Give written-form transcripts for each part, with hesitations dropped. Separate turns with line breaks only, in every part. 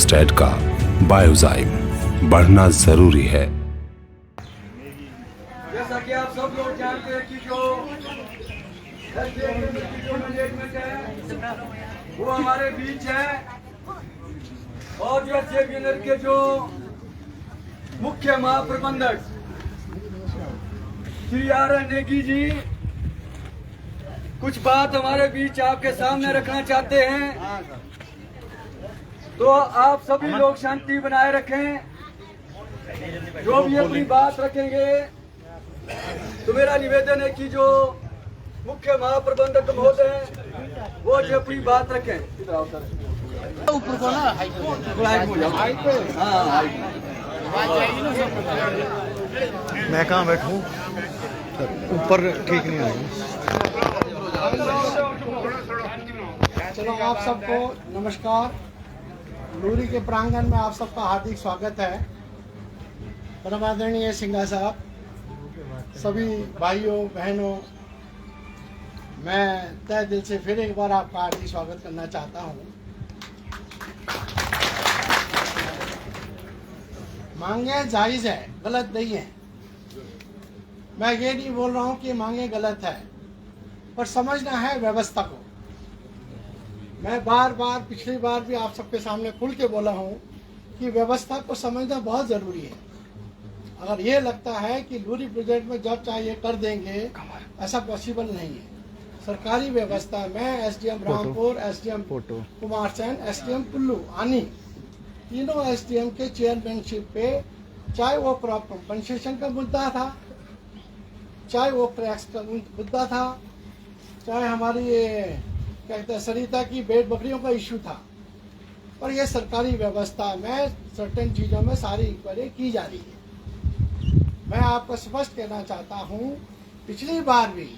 Pesticide का biozyme बढ़ना जरूरी है।
जैसा कि आप सब लोग जानते हैं कि जो मैनेजमेंट है वो हमारे बीच है, और जो एसडीएम के जो मुख्य महाप्रबंधक श्री आर नेगी जी कुछ बात हमारे बीच आपके सामने रखना चाहते हैं, तो आप सभी लोग शांति बनाए रखें। जो भी अपनी बात रखेंगे तो मेरा निवेदन है कि जो मुख्य महाप्रबंधक महोदय हैं वो जो अपनी बात रखें। ऊपर को ना
मैं कहाँ बैठूं? ऊपर ठीक नहीं आएगा।
चलो, आप सबको नमस्कार। लूरी के प्रांगण में आप सबका हार्दिक स्वागत है। परम आदरणीय सिंघा साहब, सभी भाइयों बहनों, मैं तहे दिल से फिर एक बार आपका हार्दिक स्वागत करना चाहता हूँ। मांगे जायज़ है, गलत नहीं है। मैं ये नहीं बोल रहा हूँ कि मांगे गलत है, पर समझना है व्यवस्था को। मैं बार बार पिछली बार भी आप सबके सामने खुल के बोला हूँ कि व्यवस्था को समझना बहुत ज़रूरी है। अगर ये लगता है कि लूरी प्रोजेक्ट में जब चाहिए कर देंगे, ऐसा पॉसिबल नहीं है। सरकारी व्यवस्था में SDM Rampur, SDM Kumarsain, SDM Kullu आनी, तीनों एसडीएम के चेयरमैनशिप पे, चाहे वो क्रॉप कंपनसेशन का मुद्दा था, चाहे वो क्रैक्स का मुद्दा था, चाहे हमारी क्या कहते हैं सरिता की भेड़ बकरियों का इश्यू था, पर यह सरकारी व्यवस्था में सर्टेन चीज़ों में सारी इंक्वायरी की जा रही है। मैं आपको स्पष्ट कहना चाहता हूँ, पिछली बार भी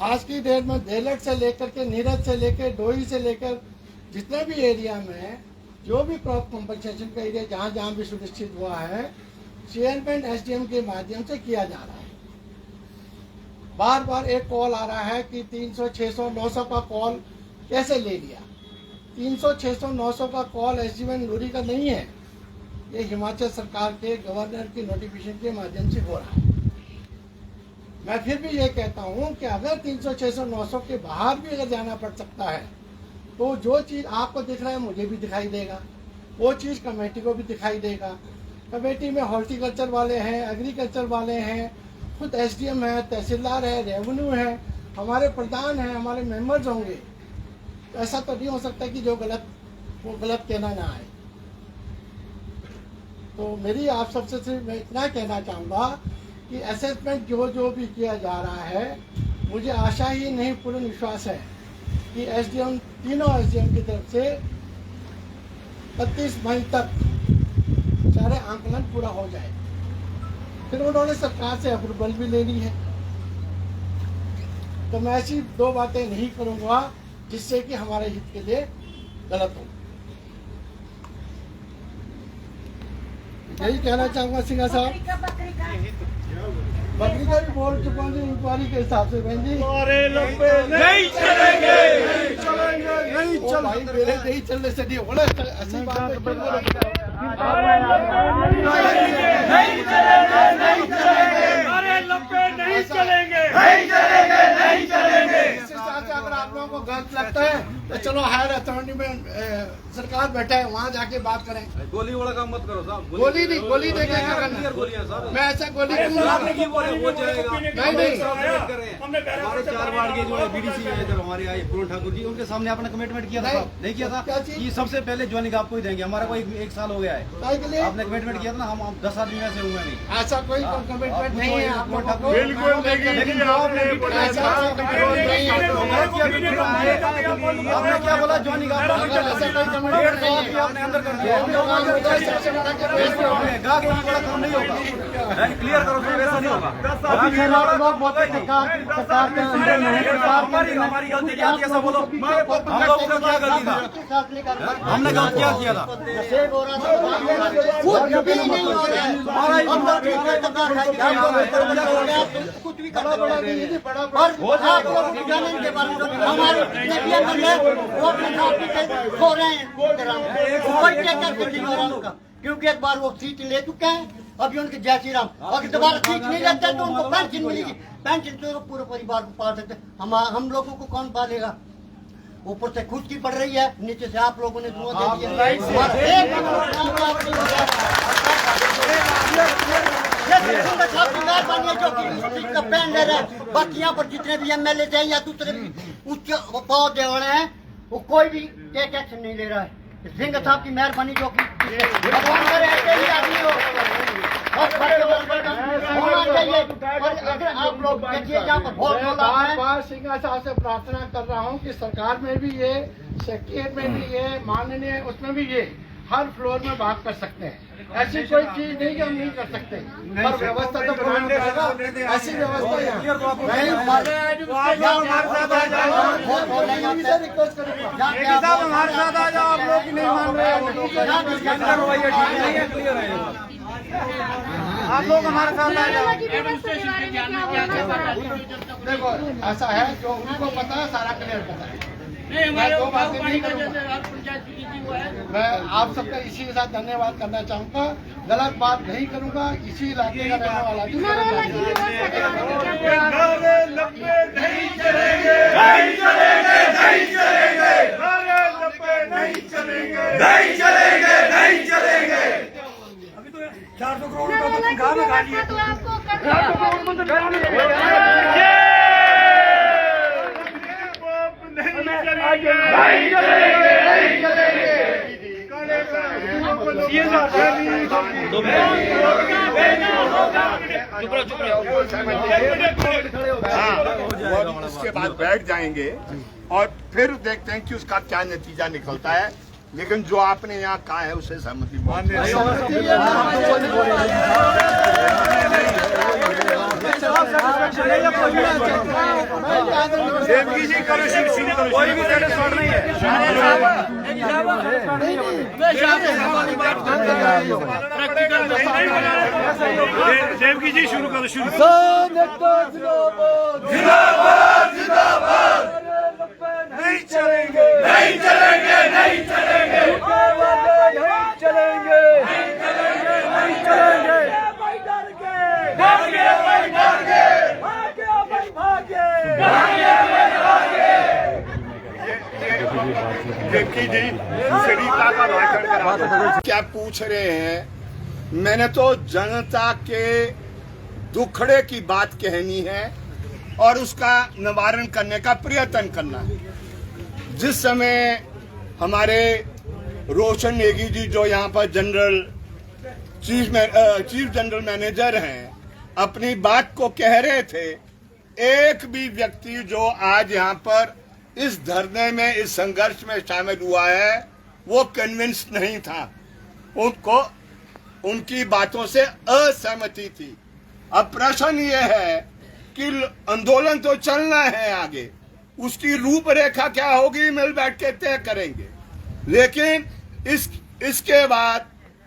आज की डेट में देलट से लेकर के नीरज से लेकर डोई से लेकर जितने भी एरिया में जो भी क्रॉप कंपनसेशन का एरिया जहाँ जहाँ भी सुनिश्चित हुआ है, चेयरमैन एसडीएम के माध्यम से किया जा रहा है। बार बार एक कॉल आ रहा है कि 300, 600, 900 का कॉल कैसे ले लिया। 300, 600, 900 का कॉल एसडीएम लूरी का नहीं है, ये हिमाचल सरकार के गवर्नर की नोटिफिकेशन के माध्यम से हो रहा है। मैं फिर भी ये कहता हूँ कि अगर 300, 600, 900 के बाहर भी अगर जाना पड़ सकता है, तो जो चीज़ आपको दिख रहा है मुझे भी दिखाई देगा, वो चीज़ कमेटी को भी दिखाई देगा। कमेटी में हॉर्टिकल्चर वाले हैं, एग्रीकल्चर वाले हैं, खुद एसडीएम है, तहसीलदार है, रेवेन्यू है, हमारे प्रधान हैं, हमारे मेंबर्स होंगे। तो ऐसा तो नहीं हो सकता कि जो गलत वो गलत कहना ना आए। तो मेरी आप सबसे सिर्फ मैं इतना कहना चाहूँगा कि असेसमेंट जो भी किया जा रहा है, मुझे आशा ही नहीं पूर्ण विश्वास है कि एसडीएम, तीनों एसडीएम की तरफ से 31 मई तक सारे आंकलन पूरा हो जाए। फिर उन्होंने सरकार से अप्रूवल भी लेनी है। तो मैं ऐसी दो बातें नहीं करूँगा जिससे कि हमारे हित के लिए गलत हो। यही कहना चाहूँगा सिंघा साहब। बकरी का भी बोल चुका हूँ इंक्वायरी के हिसाब से। बहन जी
नहीं चलेंगे, नहीं चलेंगे, नहीं
ओ भाई, मेरे नहीं चलने से नहीं होना। ऐसी बात
नहीं चलेंगे, नहीं चलेंगे, अरे लंबे नहीं चलेंगे, नहीं चलेंगे, नहीं चलेंगे। इस हिसाब से अगर आप लोगों को गलत लगता है तो चलो हायर अथॉरिटी में सरकार बैठा है, वहाँ जाके बात करें।
गोली वाला काम मत करो साहब।
गोली नहीं, गोली नहीं क्या करना। मैं ऐसा गोली नहीं,
हमारे 4 वार्ड के जो बीडीसी है, जब हमारे आए पूर्ण ठाकुर जी, उनके सामने आपने कमिटमेंट किया था, नहीं किया था कि सबसे पहले ज्वाइनिंग आपको ही देंगे। हमारा कोई 1 साल हो गया है, आपने कमिटमेंट किया था ना। हम 10 आदमी में से हुए नहीं।
ऐसा कोई कमिटमेंट नहीं है आप लोगों को।
बिल्कुल लेकिन आपने क्या बोला, ज्वाइनिंग आपने अंदर कर दिया। काम नहीं होगा, क्लियर करो, ऐसा नहीं होगा। हमारी गलती क्या थी, ऐसा बोलो। हम लोगों का क्या गलती था, हमने गलत क्या किया था। हमारा
कुछ भी करते और आप लोगों को जाने के बाद हमारे जितने भी एमएलए वो अपने खा पी के सो रहे हैं, कोई क्या करके नहीं रहा उनका, क्योंकि एक बार वो सीट ले चुके हैं। अभी उनके जय श्री राम, अगर दोबारा सीट नहीं लेते तो उनको पेंशन मिलेगी, पेंशन तो पूरे परिवार को पाल सकते। हम लोगों को कौन पालेगा? ऊपर से खुद की पड़ रही है, नीचे से आप लोगों ने धुआं दे दिया। जो पहन ले रहे हैं, बाकी यहाँ पर जितने भी एमएलए थे या दूसरे भी उच्च पौधे वाले हैं, वो कोई भी एक एक्शन नहीं ले रहा है। सिंह साहब की मेहरबानी जो कि भगवान करे ऐसे ही आदमी हो होना चाहिए। और अगर आप लोग देखिए यहाँ पर बहुत
बार सिंह साहब से प्रार्थना कर रहा हूँ कि सरकार में भी ये, सेक्रेटरीट में भी ये, माननीय उसमें भी ये हर फ्लोर में बात कर सकते हैं। ऐसी कोई चीज नहीं कि हम नहीं कर सकते, पर व्यवस्था तो बनाना पड़ेगा। ऐसी व्यवस्था रिक्वेस्ट करूँगा
हमारे साथ आ जाओ, आप लोग नहीं मान रहे, आप लोग हमारे साथ आ जाओ।
देखो ऐसा है, जो उनको पता है सारा क्लियर पता है। मैं दो बातें नहीं करूँगा। मैं आप सबका इसी के साथ धन्यवाद करना चाहूँगा। गलत बात नहीं करूँगा। इसी इलाके का रहने वाला
अभी तो 400 करोड़ का तो तनख्वाह में खा लिए।
उसके बाद बैठ जाएंगे और फिर देखते हैं कि उसका क्या नतीजा निकलता है। लेकिन जो आपने यहाँ कहा है उससे सहमति
देवकी जी शुरू करो, शुरू
नहीं चलेंगे, नहीं चलेंगे, नहीं चलेंगे, नहीं चलेंगे, नहीं चलेंगे, नहीं चलेंगे, भाई डर गए, भाई डर गए, भागे भाई भागे, भाई भागे।
देवकी जी शरीफा का भाषण करा, क्या पूछ रहे हैं? मैंने तो जनता के दुखड़े की बात कहनी है और उसका निवारण करने का प्रयत्न करना है। जिस समय हमारे रोशन नेगी जी जो यहाँ पर चीफ जनरल मैनेजर हैं, अपनी बात को कह रहे थे, एक भी व्यक्ति जो आज यहाँ पर इस धरने में, इस संघर्ष में शामिल हुआ है, वो कन्विंस नहीं था। उनको उनकी बातों से असहमति थी। अब प्रश्न ये है कि आंदोलन तो चलना है आगे, उसकी रूपरेखा क्या होगी मिल बैठ के तय करेंगे। लेकिन इसके बाद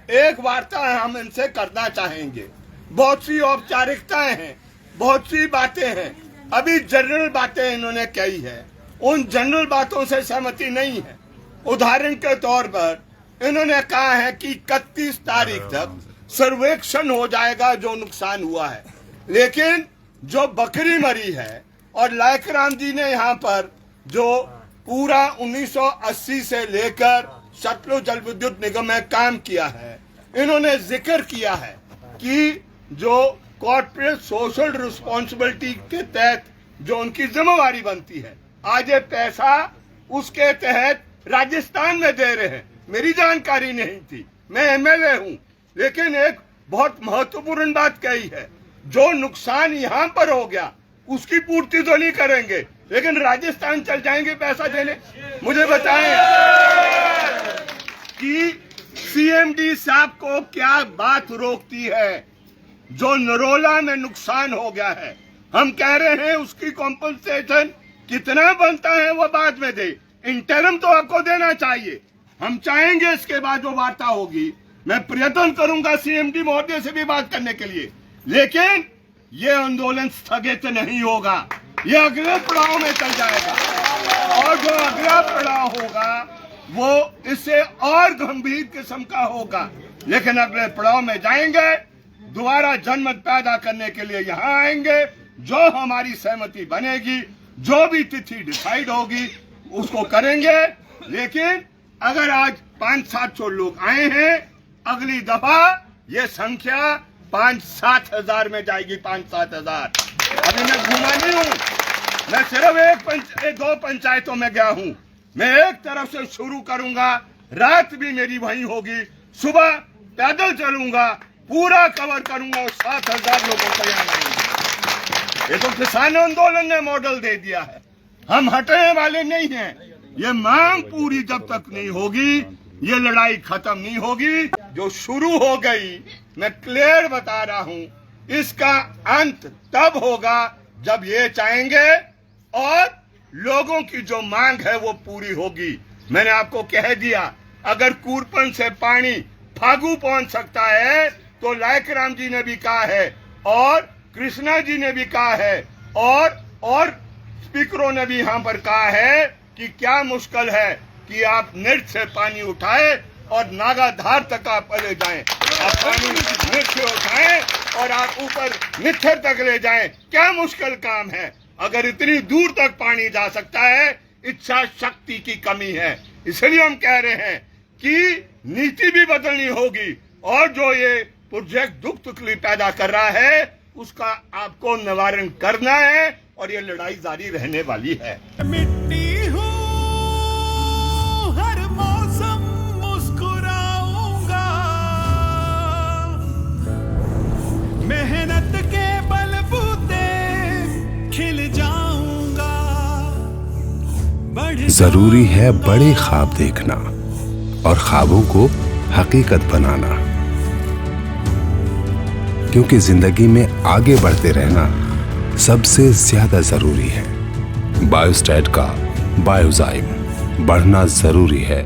एक वार्ता हम इनसे करना चाहेंगे। बहुत सी औपचारिकताएं हैं, बहुत सी बातें हैं, अभी जनरल बातें इन्होंने कही है, उन जनरल बातों से सहमति नहीं है। उदाहरण के तौर पर इन्होंने कहा है कि 31 तारीख तक सर्वेक्षण हो जाएगा जो नुकसान हुआ है। लेकिन जो बकरी मरी है और लायकराम जी ने यहाँ पर जो पूरा 1980 से लेकर सतलुज जल विद्युत निगम में काम किया है, इन्होंने जिक्र किया है कि जो कॉर्पोरेट सोशल रिस्पॉन्सिबिलिटी के तहत जो उनकी जिम्मेवारी बनती है, आज ये पैसा उसके तहत राजस्थान में दे रहे हैं। मेरी जानकारी नहीं थी, मैं एमएलए हूँ, लेकिन एक बहुत महत्वपूर्ण बात कही है, जो नुकसान यहाँ पर हो गया उसकी पूर्ति तो नहीं करेंगे, लेकिन राजस्थान चल जाएंगे पैसा देने। मुझे बताएं कि सीएमडी साहब को क्या बात रोकती है? जो नरोला में नुकसान हो गया है, हम कह रहे हैं उसकी कॉम्पनसेशन कितना बनता है वो बाद में दे, इंटरम तो आपको देना चाहिए। हम चाहेंगे इसके बाद जो वार्ता होगी मैं प्रयत्न करूंगा सीएमडी महोदय से भी बात करने के लिए, लेकिन ये आंदोलन स्थगित नहीं होगा, ये अगले पड़ाव में चल जाएगा और जो अगला पड़ाव होगा वो इससे और गंभीर किस्म का होगा। लेकिन अगले पड़ाव में जाएंगे, दोबारा जनमत पैदा करने के लिए यहाँ आएंगे, जो हमारी सहमति बनेगी, जो भी तिथि डिसाइड होगी उसको करेंगे। लेकिन अगर आज 500-700 लोग आए हैं, अगली दफा ये संख्या 5-7 हजार में जाएगी। 5-7 हजार। अभी मैं घूमा नहीं हूँ, मैं सिर्फ दो पंचायतों में गया हूँ। मैं एक तरफ से शुरू करूंगा, रात भी मेरी वहीं होगी, सुबह पैदल चलूंगा, पूरा कवर करूंगा और 7,000 लोगों को यहाँ लाएंगे। ये तो किसान आंदोलन ने मॉडल दे दिया है, हम हटने वाले नहीं हैं। ये मांग पूरी जब तक नहीं होगी, ये लड़ाई खत्म नहीं होगी। जो शुरू हो गई, मैं क्लियर बता रहा हूं, इसका अंत तब होगा जब ये चाहेंगे और लोगों की जो मांग है वो पूरी होगी। मैंने आपको कह दिया, अगर कूरपन से पानी फागू पहुंच सकता है तो लायक राम जी ने भी कहा है और कृष्णा जी ने भी कहा है और स्पीकरों ने भी यहाँ पर कहा है कि क्या मुश्किल है कि आप नेट से पानी उठाए और नागाधार तक आप ले जाएं, आप पानी नेट से उठाएं और आप ऊपर नित्थर तक ले जाएं। क्या मुश्किल काम है? अगर इतनी दूर तक पानी जा सकता है, इच्छा शक्ति की कमी है। इसलिए हम कह रहे हैं कि नीति भी बदलनी होगी और जो ये प्रोजेक्ट दुख तकलीफ पैदा कर रहा है उसका आपको निवारण करना है और ये लड़ाई जारी रहने वाली है।
मिट्टी हूँ, हर मौसम मुस्कुराऊंगा, मेहनत के बलबूते खिल जाऊंगा।
जरूरी है बड़े ख्वाब देखना और ख्वाबों को हकीकत बनाना, क्योंकि जिंदगी में आगे बढ़ते रहना सबसे ज्यादा जरूरी है। बायोस्टैट का बायोजाइम, बढ़ना जरूरी है।